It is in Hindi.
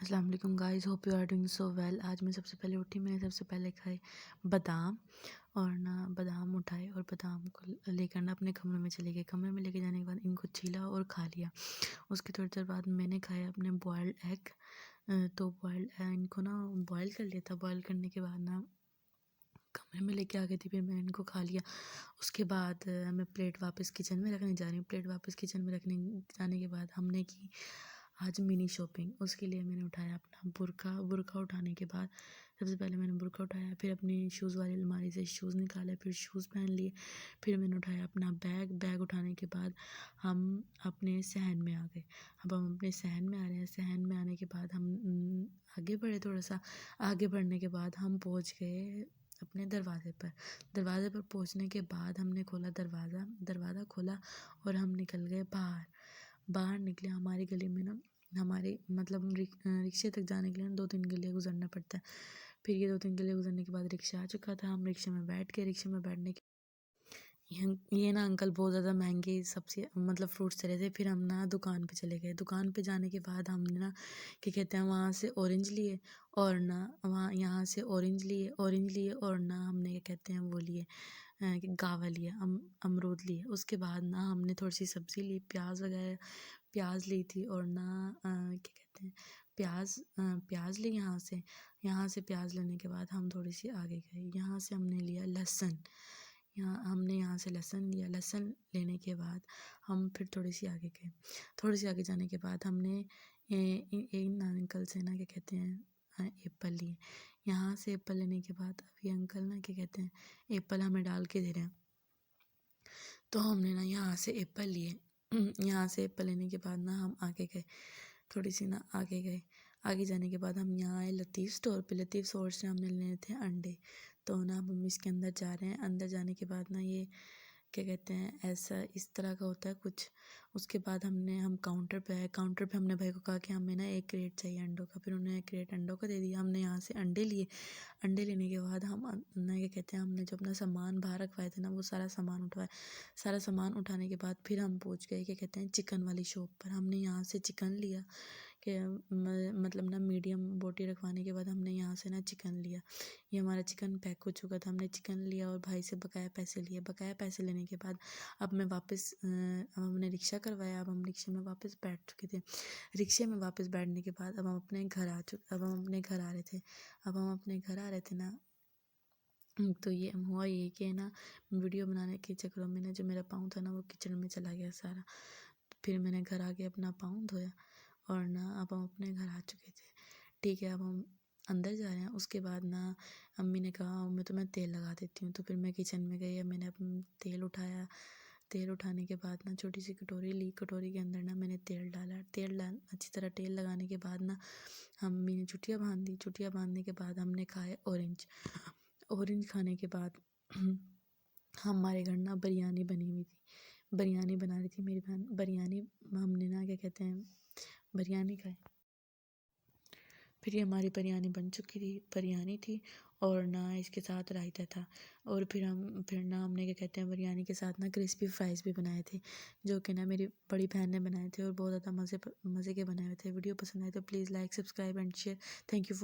अस्सलाम वालेकुम guys, hope you are doing so well. आज मैं सबसे पहले उठी, मैंने सबसे पहले खाए बादाम और ना बादाम उठाए और बादाम को लेकर ना अपने कमरे में चले गए। कमरे में लेके जाने के बाद इनको छीला और खा लिया। उसके थोड़ी देर बाद मैंने खाया अपने बॉयल्ड एग। तो बॉयल्ड इनको ना बॉयल कर लिया था। बॉयल करने के बाद ना कमरे में लेके आ गई थी, फिर मैंने इनको खा लिया। उसके बाद मैं प्लेट वापस किचन में रखने जा रही हूँ। प्लेट वापस किचन में रखने जाने के बाद हमने की आज मिनी शॉपिंग। उसके लिए मैंने उठाया अपना बुरका। बुरका उठाने के बाद सबसे पहले मैंने बुरका उठाया, फिर अपनी शूज़ वाली अलमारी से शूज़ निकाले, फिर शूज़ पहन लिए। फिर मैंने उठाया अपना बैग। बैग उठाने के बाद हम अपने सहन में आ गए। अब हम अपने सहन में आ रहे हैं। सहन में आने के बाद हम आगे बढ़े। थोड़ा सा आगे बढ़ने के बाद हम पहुँच गए अपने दरवाजे पर। दरवाजे पर पहुँचने के बाद हमने खोला दरवाज़ा। दरवाज़ा खोला और हम निकल गए बाहर। बाहर निकले। हमारी गली में ना हमारे मतलब रिक्शे तक जाने के लिए ना 2-3 गलियाँ गुजरना पड़ता है। फिर ये 2-3 गलियाँ गुजरने के बाद रिक्शा आ चुका था। हम रिक्शे में बैठ गए। रिक्शे में बैठने के ये ना अंकल बहुत ज़्यादा महंगे सब्जी मतलब फ्रूट्स दे रहे थे। फिर हम ना दुकान पे चले गए। दुकान पे जाने के बाद हमने ना क्या कहते हैं वहाँ से ऑरेंज लिए और ना यहाँ से ऑरेंज लिए और ना हमने क्या कहते हैं वो लिए गावा लिया, अमरूद लिए। उसके बाद ना हमने थोड़ी सी सब्ज़ी ली, प्याज वगैरह प्याज ली थी और ना क्या कहते हैं प्याज ली यहाँ से प्याज लेने के बाद हम थोड़ी सी आगे गए। यहाँ से हमने लिया लहसुन। यहाँ से लहसुन लिया। लहसुन लेने के बाद हम फिर थोड़ी सी आगे गए। थोड़ी सी आगे जाने के बाद हमने इन अंकल से ना क्या कहते हैं एप्पल लिए। यहाँ से एप्पल लेने के बाद अभी अंकल ना क्या कहते हैं एप्पल हमें डाल के दे रहे हैं। तो हमने ना यहाँ से एप्पल लिए। यहाँ से एप्पल लेने के बाद ना हम आगे गए। थोड़ी सी ना आगे गए। आगे जाने के बाद हम यहाँ आए लतीफ़ स्टोर पे। लतीफ़ स्टोर से हमने लेने थे अंडे। तो ना अब हम इसके अंदर जा रहे हैं। अंदर जाने के बाद ना ये क्या कहते हैं ऐसा इस तरह का होता है कुछ। उसके बाद हम काउंटर पे आए। काउंटर पे हमने भाई को कहा कि हमें ना 1 क्रेट चाहिए अंडों का। फिर उन्होंने 1 क्रेट अंडों का दे दिया। हमने यहाँ से अंडे लिए। अंडे लेने के बाद हम ना क्या कहते हैं हमने जो अपना सामान बाहर रखवाए थे ना वो सारा सामान उठवाया। सारा सामान उठाने के बाद फिर हम पहुँच गए क्या कहते हैं चिकन वाली शॉप पर। हमने यहाँ से चिकन लिया कि मतलब ना मीडियम बोटी रखवाने के बाद हमने यहाँ से ना चिकन लिया। ये हमारा चिकन पैक हो चुका था। हमने चिकन लिया और भाई से बकाया पैसे लिए। बकाया पैसे लेने के बाद अब मैं वापस अब हमने रिक्शा करवाया। अब हम रिक्शे में वापस बैठ चुके थे। रिक्शे में वापस बैठने के बाद अब हम अपने घर आ रहे थे। अब हम अपने घर आ रहे थे ना तो ये हुआ ये कि ना वीडियो बनाने के चक्करों में ना जो मेरा पाँव था ना वो किचन में चला गया सारा। फिर मैंने घर आके अपना पाँव धोया और ना अब हम अपने घर आ चुके थे। ठीक है, अब हम अंदर जा रहे हैं। उसके बाद ना अम्मी ने कहा मैं तुम्हें तेल लगा देती हूँ। तो फिर मैं किचन में गई। मैंने तेल उठाया। तेल उठाने के बाद ना छोटी सी कटोरी ली। कटोरी के अंदर ना मैंने तेल डाला। अच्छी तरह तेल लगाने के बाद ना अम्मी ने चुटिया बांध दी। चुटिया बांधने के बाद हमने खाए ऑरेंज। ऑरेंज खाने के बाद हमारे घर ना बिरयानी बनी हुई थी। बिरयानी बना रही थी मेरी बहन। बिरयानी हमने ना क्या कहते हैं बिरयानी खाई। फिर ये हमारी बिरयानी बन चुकी थी। बिरयानी थी और ना इसके साथ रायता था। और फिर ना हमने क्या कहते हैं बिरयानी के साथ ना क्रिस्पी फ्राइज़ भी बनाए थे जो कि ना मेरी बड़ी बहन ने बनाए थे और बहुत ज़्यादा मज़े के बनाए हुए थे। वीडियो पसंद आए तो please like subscribe and share. Thank you for